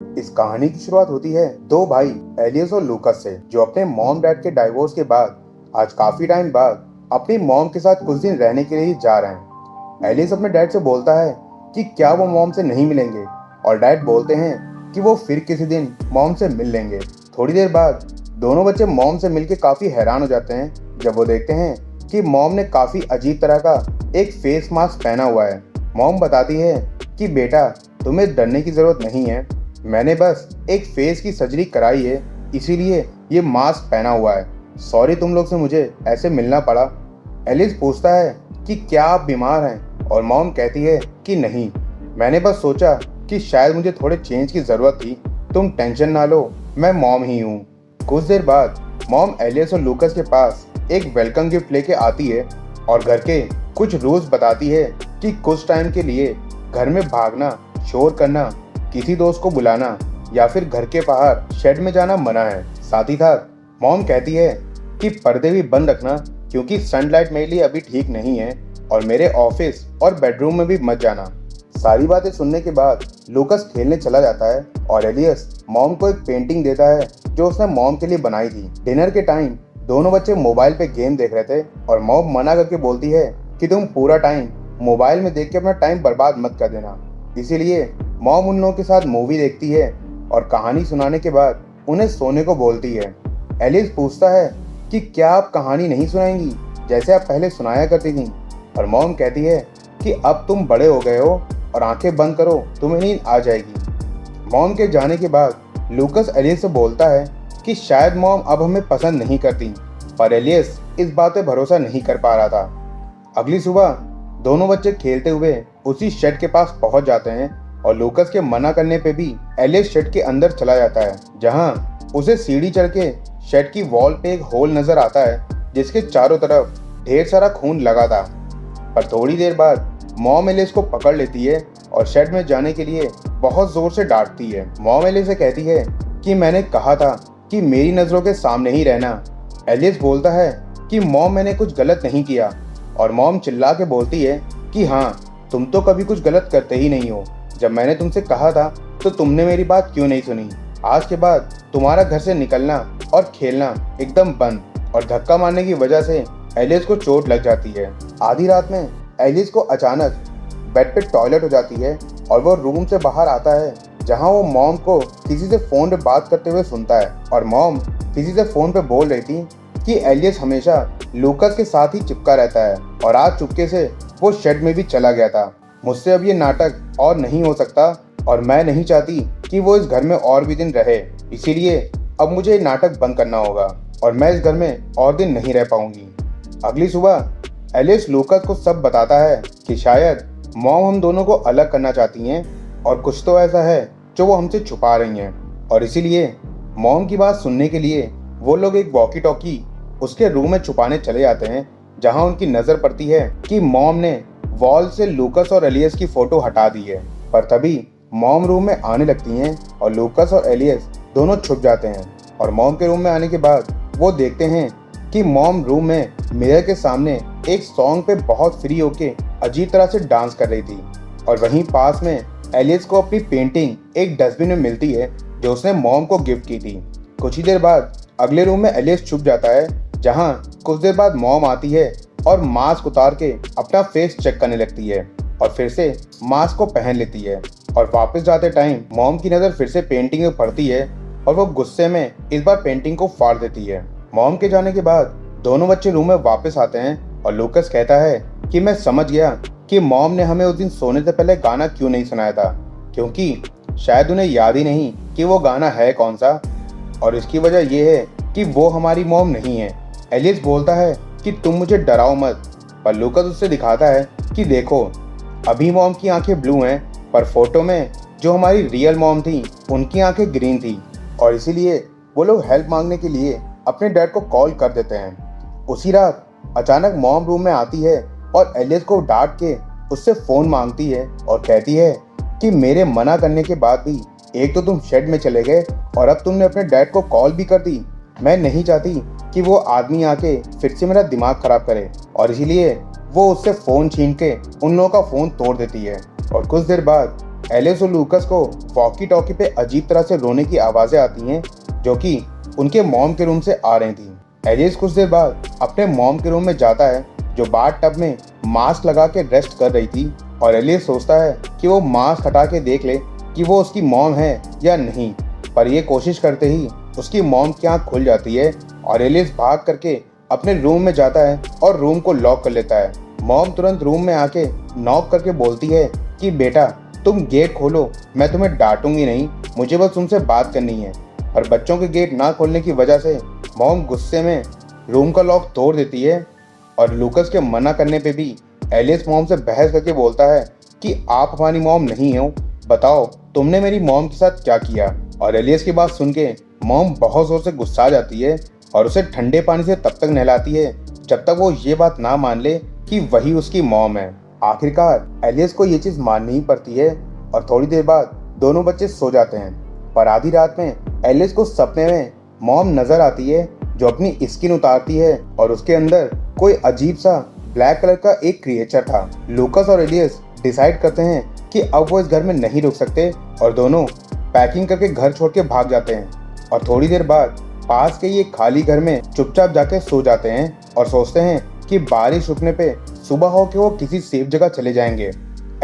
इस कहानी की शुरुआत होती है दो भाई एलियस और लूकस से, जो अपने मॉम डैड के डाइवोर्स के बाद आज काफी टाइम बाद अपनी मॉम के साथ कुछ दिन रहने के लिए जा रहे हैं। एलियस अपने डैड से बोलता है कि क्या वो मॉम से नहीं मिलेंगे, और डैड बोलते हैं कि वो फिर किसी दिन मॉम से मिल लेंगे। थोड़ी देर बाद दोनों बच्चे मॉम से मिलकर काफी हैरान हो जाते हैं जब वो देखते हैं कि मॉम ने काफी अजीब तरह का एक फेस मास्क पहना हुआ है। मॉम बताती है कि बेटा, तुम्हें डरने की जरूरत नहीं है, मैंने बस एक फेस की सर्जरी कराई है, इसीलिए ये मास्क पहना हुआ है। सॉरी तुम लोग से मुझे ऐसे मिलना पड़ा। एलिस पूछता है कि क्या आप बीमार हैं, और मॉम कहती है कि नहीं, मैंने बस सोचा कि शायद मुझे थोड़े चेंज की ज़रूरत थी। तुम टेंशन ना लो, मैं मॉम ही हूँ। कुछ देर बाद मॉम एलिस और लूकस के पास एक वेलकम गिफ्ट लेके आती है और घर के कुछ रूल्स बताती है कि कुछ टाइम के लिए घर में भागना, शोर करना, किसी दोस्त को बुलाना या फिर घर के बाहर शेड में जाना मना है। साथ ही साथ मॉम कहती है कि पर्दे भी बंद रखना, क्योंकि सनलाइट मेरे लिए अभी ठीक नहीं है, और मेरे ऑफिस और बेडरूम में भी मत जाना। सारी बातें सुनने के बाद लूकस खेलने चला जाता है और एलियस मॉम को एक पेंटिंग देता है जो उसने मॉम के लिए बनाई थी। डिनर के टाइम दोनों बच्चे मोबाइल पे गेम देख रहे थे और मॉम मना करके बोलती है कि तुम पूरा टाइम मोबाइल में देख के अपना टाइम बर्बाद मत कर देना। इसीलिए मॉम उन लोगों के साथ मूवी देखती है और कहानी सुनाने के बाद उन्हें सोने को बोलती है। एलिस पूछता है कि क्या आप कहानी नहीं सुनाएंगी जैसे आप पहले सुनाया करती थी, और मॉम कहती है कि अब तुम बड़े हो गए हो और आंखें बंद करो, तुम्हें नींद आ जाएगी। मॉम के जाने के बाद लूकस एलिस से बोलता है कि शायद मॉम अब हमें पसंद नहीं करती, पर एलिस इस बात पे भरोसा नहीं कर पा रहा था। अगली सुबह दोनों बच्चे खेलते हुए उसी शेड के पास पहुंच जाते हैं और लूकस के मना करने पे भी एलिस शेड के अंदर चला जाता है, जहां उसे सीढ़ी चढ़ के शेड की वॉल पे एक होल नजर आता है जिसके चारों तरफ ढेर सारा खून लगा था। पर थोड़ी देर बाद मॉम एलिस को पकड़ लेती है और शेड में जाने के लिए बहुत जोर से डांटती है। मॉम एलिस से कहती है कि मैंने कहा था कि मेरी नजरों के सामने ही रहना। एलिस बोलता है कि मॉम, मैंने कुछ गलत नहीं किया, और मॉम चिल्ला के बोलती है कि हाँ, तुम तो कभी कुछ गलत करते ही नहीं हो। जब मैंने तुमसे कहा था तो तुमने मेरी बात क्यों नहीं सुनी। आज के बाद तुम्हारा घर से निकलना और खेलना एकदम बंद। और धक्का मारने की वजह से एलिस को चोट लग जाती है। आधी रात में एलिस को अचानक बेड पे टॉयलेट हो जाती है और वो रूम से बाहर आता है, जहां वो मॉम को किसी से फोन पे बात करते हुए सुनता है, और मॉम किसी से फोन पे बोल रही थी कि एलिस हमेशा लूकस के साथ ही चिपका रहता है और आज चुपके से वो शेड में भी चला गया था। मुझसे अब ये नाटक और नहीं हो सकता, और मैं नहीं चाहती कि वो इस घर में और भी दिन रहे, इसीलिए अब मुझे ये नाटक बंद करना होगा और मैं इस घर में और दिन नहीं रह पाऊंगी। अगली सुबह एलिस लूकस को सब बताता है कि शायद मॉम हम दोनों को अलग करना चाहती हैं और कुछ तो ऐसा है जो वो हमसे छुपा रही हैं, और इसीलिए मॉम की बात सुनने के लिए वो लोग एक वॉकी टॉकी उसके रूम में छुपाने चले जाते हैं, जहां उनकी नजर पड़ती है कि मॉम ने वॉल से लूकस और एलियस की फोटो हटा दी है। पर तभी मॉम रूम में आने लगती हैं और लूकस और एलियस दोनों छुप जाते हैं, और मॉम के रूम में आने के बाद वो देखते हैं कि मॉम रूम में मिरर के सामने एक सॉन्ग पे बहुत फ्री होके अजीब तरह से डांस कर रही थी। और वहीं पास में एलियस को अपनी पेंटिंग एक डस्टबिन में मिलती है जो उसने मॉम को गिफ्ट की थी। कुछ ही देर बाद अगले रूम में एलियस छुप जाता है, जहां कुछ देर बाद मॉम आती है और मास्क उतार के अपना फेस चेक करने लगती है और फिर से मास्क को पहन लेती है। और वापस जाते टाइम मॉम की नज़र फिर से पेंटिंग में पड़ती है और वो गुस्से में इस बार पेंटिंग को फाड़ देती है। मॉम के जाने के बाद दोनों बच्चे रूम में वापस आते हैं और लूकस कहता है कि मैं समझ गया कि मॉम ने हमें उस दिन सोने से पहले गाना क्यों नहीं सुनाया था, क्योंकि शायद उन्हें याद ही नहीं कि वो गाना है कौन सा, और इसकी वजह यह है कि वो हमारी मॉम नहीं है। एलिस बोलता है कि तुम मुझे डराओ मत, पर लूकस उससे दिखाता है कि देखो, अभी मॉम की आंखें ब्लू हैं, पर फोटो में जो हमारी रियल मॉम थी उनकी आंखें ग्रीन थी, और इसीलिए वो लोग हेल्प मांगने के लिए अपने डैड को कॉल कर देते हैं। उसी रात अचानक मॉम रूम में आती है और एलिस को डांट के उससे फ़ोन मांगती है और कहती है कि मेरे मना करने के बाद भी एक तो तुम शेड में चले गए और अब तुमने अपने डैड को कॉल भी कर दी। मैं नहीं चाहती कि वो आदमी आके फिर से मेरा दिमाग खराब करे, और इसीलिए वो उससे फ़ोन छीन के उन लोगों का फ़ोन तोड़ देती है। और कुछ देर बाद एलिस और लूकस को वॉकी टॉकी पे अजीब तरह से रोने की आवाजें आती हैं जो कि उनके मॉम के रूम से आ रही थी। एलिस कुछ देर बाद अपने मॉम के रूम में जाता है जो बाथ टब में मास्क लगा के रेस्ट कर रही थी, और एलिस सोचता है कि वो मास्क हटा के देख ले कि वो उसकी मॉम है या नहीं। पर ये कोशिश करते ही उसकी मॉम की आंख खुल जाती है और एलिस भाग करके अपने रूम में जाता है और रूम को लॉक कर लेता है। मॉम तुरंत रूम में आके नॉक करके बोलती है कि बेटा तुम गेट खोलो, मैं तुम्हें डांटूंगी नहीं, मुझे बस तुमसे बात करनी है। और बच्चों के गेट ना खोलने की वजह से मॉम गुस्से में रूम का लॉक तोड़ देती है, और लूकस के मना करने पे भी एलिस मॉम से बहस करके बोलता है कि आप हमारी मॉम नहीं हो, बताओ तुमने मेरी मॉम के साथ क्या किया। और एलिस की बात सुन के मॉम बहुत जोर से गुस्सा जाती है और उसे ठंडे पानी से तब तक नहलाती है जब तक वो ये बात ना मान ले कि वही उसकी मॉम है। आखिरकार एलिस को ये चीज माननी ही पड़ती है और थोड़ी देर बाद दोनों बच्चे सो जाते हैं। पर आधी रात में एलिस को सपने में मॉम नजर आती है जो अपनी स्किन उतारती है और उसके अंदर कोई अजीब सा ब्लैक कलर का एक क्रिएचर था। लूकस और एलिस डिसाइड करते हैं कि अब वो इस घर में नहीं रुक सकते और दोनों पैकिंग करके घर छोड़ के भाग जाते हैं। और थोड़ी देर बाद पास के ही एक खाली घर में चुपचाप जाके सो जाते हैं और सोचते हैं कि बारिश रुकने पे सुबह हो के वो किसी सेफ जगह चले जाएंगे।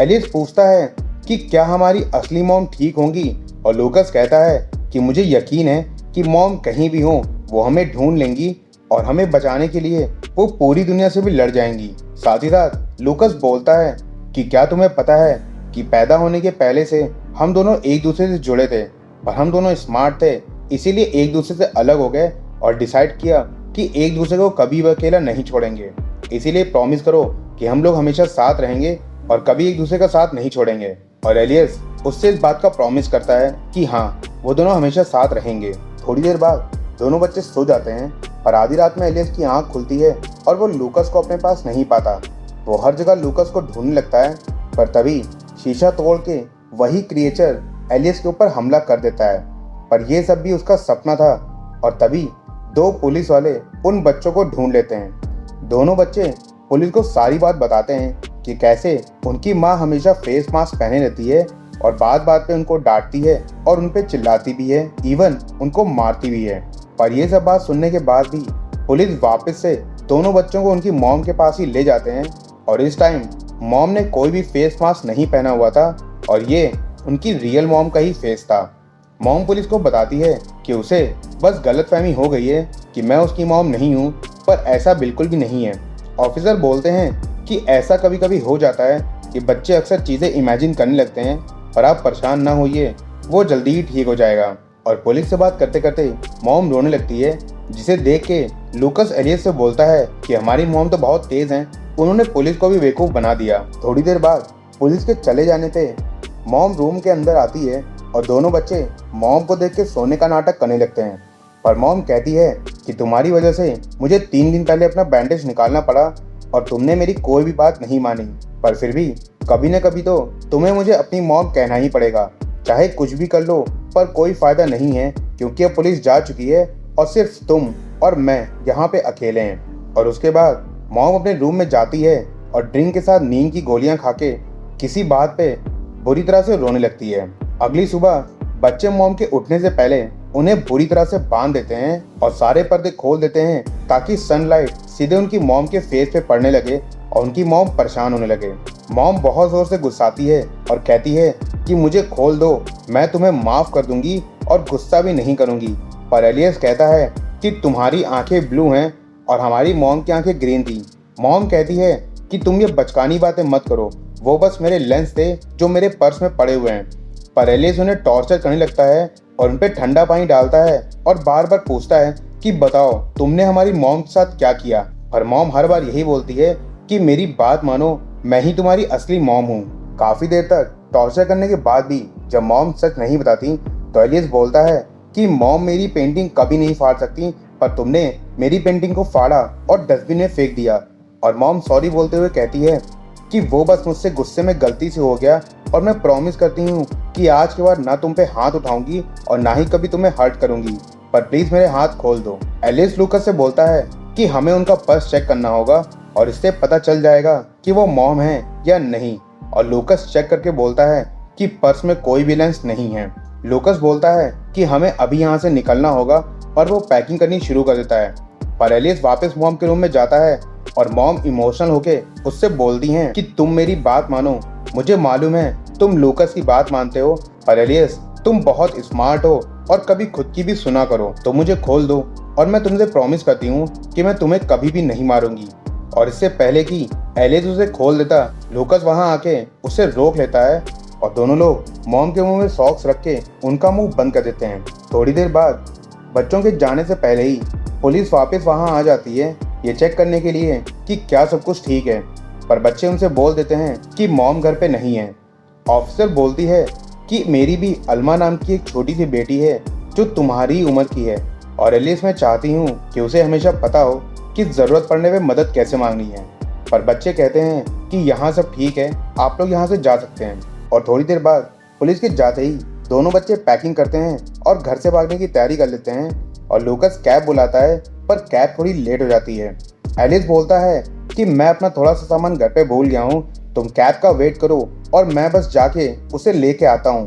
एलिस पूछता है कि क्या हमारी असली मॉम ठीक होंगी, और लूकस कहता है कि मुझे यकीन है कि मॉम कहीं भी हो वो हमें ढूंढ लेंगी और हमें बचाने के लिए वो पूरी दुनिया से भी लड़ जाएंगी। साथ ही साथ लूकस बोलता है कि क्या तुम्हें पता है कि पैदा होने के पहले से हम दोनों एक दूसरे से जुड़े थे, पर हम दोनों स्मार्ट थे, इसीलिए एक दूसरे से अलग हो गए और डिसाइड किया कि एक दूसरे को कभी भी अकेला नहीं छोड़ेंगे। इसीलिए प्रॉमिस करो कि हम लोग हमेशा साथ रहेंगे और कभी एक दूसरे का साथ नहीं छोड़ेंगे। और एलियस उससे इस बात का प्रॉमिस करता है कि हाँ वो दोनों हमेशा साथ रहेंगे। थोड़ी देर बाद दोनों बच्चे सो जाते हैं और आधी रात में एलियस की आंख खुलती है और वो लूकस को अपने पास नहीं पाता। वो हर जगह लूकस को ढूंढने लगता है, पर तभी शीशा तोड़ के वही क्रिएचर एलियस के ऊपर हमला कर देता है। पर यह सब भी उसका सपना था। और तभी दो पुलिस वाले उन बच्चों को ढूंढ लेते हैं। दोनों बच्चे पुलिस को सारी बात बताते हैं कि कैसे उनकी माँ हमेशा फेस मास्क पहने रहती है और बात बात पे उनको डांटती है और उन पे चिल्लाती भी है, इवन उनको मारती भी है। पर यह सब बात सुनने के बाद भी पुलिस वापस से दोनों बच्चों को उनकी मॉम के पास ही ले जाते हैं। और इस टाइम मॉम ने कोई भी फेस मास्क नहीं पहना हुआ था और ये उनकी रियल मॉम का ही फेस था। मॉम पुलिस को बताती है कि उसे बस गलतफहमी हो गई है कि मैं उसकी मॉम नहीं हूँ, पर ऐसा बिल्कुल भी नहीं है। ऑफिसर बोलते हैं कि ऐसा कभी कभी हो जाता है कि बच्चे अक्सर चीज़ें इमेजिन करने लगते हैं, और आप परेशान ना होइए, वो जल्दी ही ठीक हो जाएगा। और पुलिस से बात करते करते मॉम रोने लगती है, जिसे देख के लूकस एलियस से बोलता है कि हमारी मॉम तो बहुत तेज हैं, उन्होंने पुलिस को भी बेवकूफ़ बना दिया। थोड़ी देर बाद पुलिस के चले जाने पे मॉम रूम के अंदर आती है और दोनों बच्चे मॉम को देख के सोने का नाटक करने लगते हैं। पर मॉम कहती है कि तुम्हारी वजह से मुझे 3 दिन पहले अपना बैंडेज निकालना पड़ा और तुमने मेरी कोई भी बात नहीं मानी, पर फिर भी कभी न कभी तो तुम्हें मुझे अपनी मॉम कहना ही पड़ेगा। चाहे कुछ भी कर लो, पर कोई फ़ायदा नहीं है, क्योंकि अब पुलिस जा चुकी है और सिर्फ तुम और मैं यहाँ पे अकेले हैं। और उसके बाद मॉम अपने रूम में जाती है और ड्रिंक के साथ नींद की गोलियां खा के किसी बात पे बुरी तरह से रोने लगती है। अगली सुबह बच्चे मॉम के उठने से पहले उन्हें बुरी तरह से बांध देते हैं और सारे पर्दे खोल देते हैं ताकि सनलाइट सीधे उनकी मॉम के फेस पे पड़ने लगे और उनकी मॉम परेशान होने लगे। मॉम बहुत जोर से गुस्साती है और कहती है कि मुझे खोल दो, मैं तुम्हें माफ कर दूंगी और गुस्सा भी नहीं करूंगी। पर एलियस कहता है कि तुम्हारी आंखें ब्लू हैं और हमारी मॉम की आंखें ग्रीन थी। मॉम कहती है कि तुम ये बचकानी बातें मत करो, वो बस मेरे लेंस थे जो मेरे पर्स में पड़े हुए हैं। पर एलियस उन्हें टॉर्चर करने लगता है और उन पर ठंडा पानी डालता है और बार बार पूछता है कि बताओ तुमने हमारी मॉम के साथ क्या किया। पर मॉम हर बार यही बोलती है कि मेरी बात मानो, मैं ही तुम्हारी असली मॉम हूँ। काफी देर तक टॉर्चर करने के बाद भी जब मॉम सच नहीं बताती तो एलियस बोलता है कि मॉम मेरी पेंटिंग कभी नहीं फाड़ सकती, पर तुमने मेरी पेंटिंग को फाड़ा और डस्टबिन में फेंक दिया। और मॉम सॉरी बोलते हुए कहती है कि वो बस मुझसे गुस्से में गलती से हो गया और मैं प्रॉमिस करती हूँ कि आज के बाद ना तुम पे हाथ उठाऊंगी और ना ही कभी तुम्हें हर्ट करूंगी, पर प्लीज मेरे हाथ खोल दो। एलिस लूकस से बोलता है कि हमें उनका पर्स चेक करना होगा और इससे पता चल जाएगा कि वो मॉम है या नहीं। और लूकस चेक करके बोलता है कि पर्स में कोई भी लेंस नहीं है। लूकास बोलता है कि हमें अभी यहाँ से निकलना होगा और वो पैकिंग करनी शुरू कर देता है। पर एलिस वापस मॉम के रूम में जाता है और मॉम इमोशनल होके उससे बोलती हैं कि तुम मेरी बात मानो, मुझे मालूम है तुम लूकास की बात मानते हो, पर एलिस तुम बहुत स्मार्ट हो और कभी खुद की भी सुना करो, तो मुझे खोल दो और मैं तुमसे प्रॉमिस करती हूँ कि मैं तुम्हें कभी भी नहीं मारूंगी। और इससे पहले कि एलिस उसे खोल देता, लूकास वहां आके उसे रोक लेता है और दोनों लोग मॉम के मुंह में सॉक्स रख के उनका मुंह बंद कर देते हैं। थोड़ी देर बाद बच्चों के जाने से पहले ही पुलिस वापस वहां आ जाती है ये चेक करने के लिए कि क्या सब कुछ ठीक है, पर बच्चे उनसे बोल देते हैं कि मॉम घर पे नहीं है। ऑफिसर बोलती है कि मेरी भी अल्मा नाम की एक छोटी सी बेटी है जो तुम्हारी उम्र की है और एलिस मैं चाहती हूँ कि उसे हमेशा पता हो कि ज़रूरत पड़ने पे मदद कैसे मांगनी है। पर बच्चे कहते हैं कि यहाँ सब ठीक है, आप लोग यहाँ से जा सकते हैं। और थोड़ी देर बाद पुलिस के जाते ही दोनों बच्चे पैकिंग करते हैं और घर से भागने की तैयारी कर लेते हैं और लूकास कैब बुलाता है, पर कैब थोड़ी लेट हो जाती है। एलिस बोलता है कि मैं अपना थोड़ा सा सामान घर पे भूल गया हूँ, तुम कैब का वेट करो और मैं बस जाके उसे लेके आता हूँ।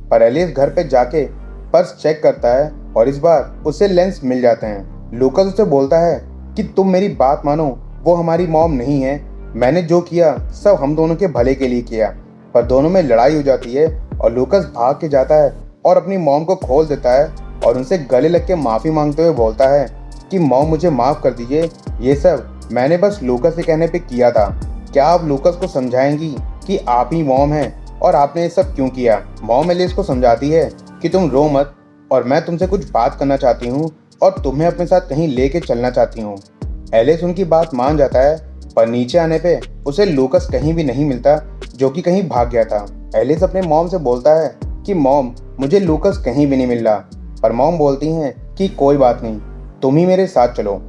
पर एलिस घर पे जाके पर्स चेक करता है और इस बार उसे लेंस मिल जाते हैं। लूकास उसे बोलता है कि तुम मेरी बात मानो, वो हमारी मॉम नहीं है, मैंने जो किया सब हम दोनों के भले के लिए किया। पर दोनों में लड़ाई हो जाती है और लूकास भाग के जाता है और अपनी मॉम को खोल देता है और उनसे गले लग के माफ़ी मांगते हुए बोलता है कि मॉम मुझे माफ़ कर दीजिए, ये सब मैंने बस लूकास के कहने पे किया था। क्या आप लूकास को समझाएंगी कि आप ही मॉम हैं और आपने ये सब क्यों किया? मॉम एलिस को समझाती है कि तुम रो मत और मैं तुमसे कुछ बात करना चाहती हूँ और तुम्हें अपने साथ कहीं लेके चलना चाहती हूँ। एलिस उनकी बात मान जाता है, पर नीचे आने पे उसे लूकास कहीं भी नहीं मिलता, जो कि कहीं भाग गया था। एलिस अपने मॉम से बोलता है कि मॉम मुझे लूकास कहीं भी नहीं मिल रहा, पर मॉम बोलती हैं कि कोई बात नहीं, तुम ही मेरे साथ चलो।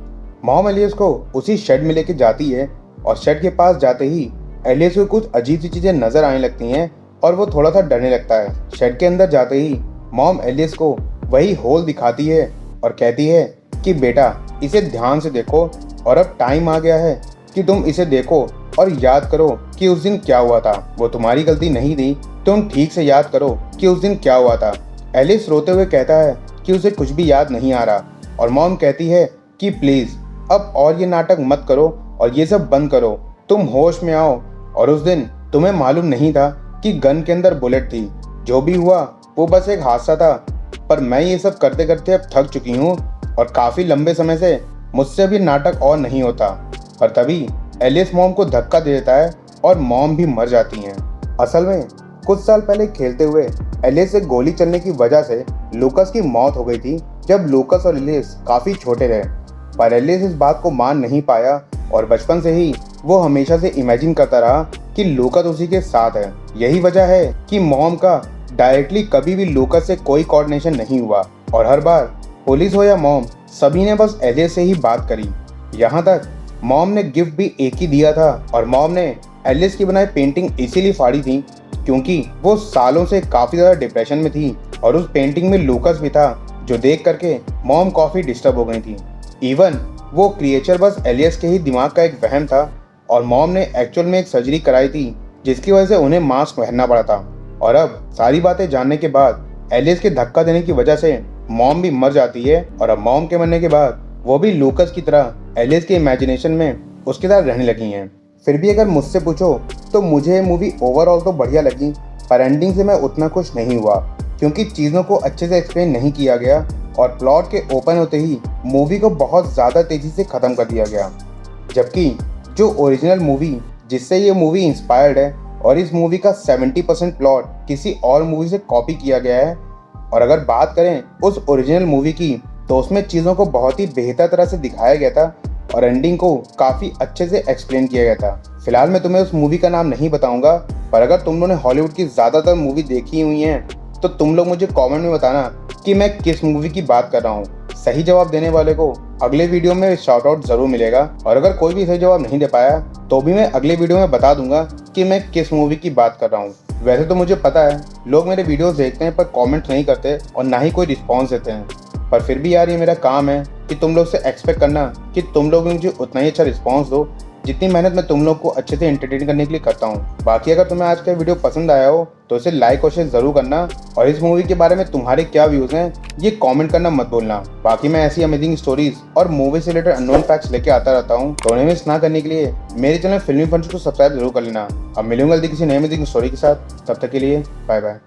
मॉम एलिस को उसी शेड में लेके जाती है और शेड के पास जाते ही एलिस को कुछ अजीब सी चीजें नजर आने लगती हैं और वो थोड़ा सा डरने लगता है। शेड के अंदर जाते ही मॉम एलिस को वही होल दिखाती है और कहती है कि बेटा इसे ध्यान से देखो और अब टाइम आ गया है कि तुम इसे देखो और याद करो कि उस दिन क्या हुआ था। वो तुम्हारी गलती नहीं थी, तुम ठीक से याद करो कि उस दिन क्या हुआ था। एलिस रोते हुए कहता है कि उसे कुछ भी याद नहीं आ रहा और मॉम कहती है कि प्लीज अब और ये नाटक मत करो और ये सब बंद करो, तुम होश में आओ। और उस दिन तुम्हें मालूम नहीं था कि गन के अंदर बुलेट थी, जो भी हुआ वो बस एक हादसा था, पर मैं ये सब करते करते अब थक चुकी हूँ और काफी लंबे समय से मुझसे भी नाटक और नहीं होता। पर तभी एलिस मॉम को धक्का दे देता है और मॉम भी मर जाती हैं। असल में कुछ साल पहले खेलते हुए एलिस से गोली चलने की वजह से लूकास की मौत हो गई थी, जब लूकास और एलिस काफी छोटे थे। पर एलिस इस बात को मान नहीं पाया और बचपन से ही वो हमेशा से इमेजिन करता रहा कि लूकास उसी के साथ है। यही वजह है कि मॉम का डायरेक्टली कभी भी लूकास से कोई कोऑर्डिनेशन नहीं हुआ और हर बार पुलिस हो या मॉम, सभी ने बस एलिस से ही बात करी। यहाँ तक मॉम ने गिफ्ट भी एक ही दिया था और मॉम ने एलिस की बनाई पेंटिंग इसीलिए फाड़ी थी क्योंकि वो सालों से काफ़ी ज़्यादा डिप्रेशन में थी और उस पेंटिंग में लूकास भी था, जो देख करके मॉम काफ़ी डिस्टर्ब हो गई थी। इवन वो क्रिएचर बस एलिस के ही दिमाग का एक वहम था और मॉम ने एक्चुअल में एक सर्जरी कराई थी जिसकी वजह से उन्हें मास्क पहनना पड़ा था। और अब सारी बातें जानने के बाद एलिस के धक्का देने की वजह से मॉम भी मर जाती है और अब मॉम के मरने के बाद वो भी लूकास की तरह एलिस के इमेजिनेशन में उसके साथ रहने लगी हैं। फिर भी अगर मुझसे पूछो तो मुझे ये मूवी ओवरऑल तो बढ़िया लगी, पर एंडिंग से मैं उतना खुश नहीं हुआ क्योंकि चीज़ों को अच्छे से एक्सप्लेन नहीं किया गया और प्लॉट के ओपन होते ही मूवी को बहुत ज़्यादा तेज़ी से ख़त्म कर दिया गया। जबकि जो ओरिजिनल मूवी जिससे ये मूवी इंस्पायर्ड है और इस मूवी का 70% प्लॉट किसी और मूवी से कॉपी किया गया है। और अगर बात करें उस ओरिजिनल मूवी की तो उसमें चीज़ों को बहुत ही बेहतर तरह से दिखाया गया था और एंडिंग को काफ़ी अच्छे से एक्सप्लेन किया गया था। फिलहाल मैं तुम्हें उस मूवी का नाम नहीं बताऊंगा, पर अगर तुम लोगों ने हॉलीवुड की ज़्यादातर मूवी देखी हुई हैं तो तुम लोग मुझे कमेंट में बताना कि मैं किस मूवी की बात कर रहा हूँ। सही जवाब देने वाले को अगले वीडियो में शाउट आउट जरूर मिलेगा और अगर कोई भी सही जवाब नहीं दे पाया तो भी मैं अगले वीडियो में बता दूंगा कि मैं किस मूवी की बात कर रहा हूँ। वैसे तो मुझे पता है लोग मेरे वीडियोस देखते हैं पर कमेंट नहीं करते और ना ही कोई रिस्पॉन्स देते हैं, पर फिर भी यार ये मेरा काम है कि तुम लोग से एक्सपेक्ट करना कि तुम लोग मुझे उतना ही अच्छा रिस्पॉन्स दो जितनी मेहनत मैं तुम लोग को अच्छे से एंटरटेन करने के लिए करता हूँ। बाकी अगर तुम्हें आज का वीडियो पसंद आया हो तो इसे लाइक और शेयर जरूर करना, और इस मूवी के बारे में तुम्हारे क्या व्यूज हैं ये कमेंट करना मत भूलना। बाकी मैं ऐसी अमेजिंग स्टोरीज और मूवी से रिलेटेड अननोन फैक्ट्स लेके आता रहता हूँ, तो उन्हें मिस ना करने के लिए मेरे चैनल फिल्मी फंड्स को सब्सक्राइब जरूर कर लेना। अब मिलूंगा जल्दी किसी नई अमेजिंग स्टोरी के साथ, तब तक के लिए बाय बाय।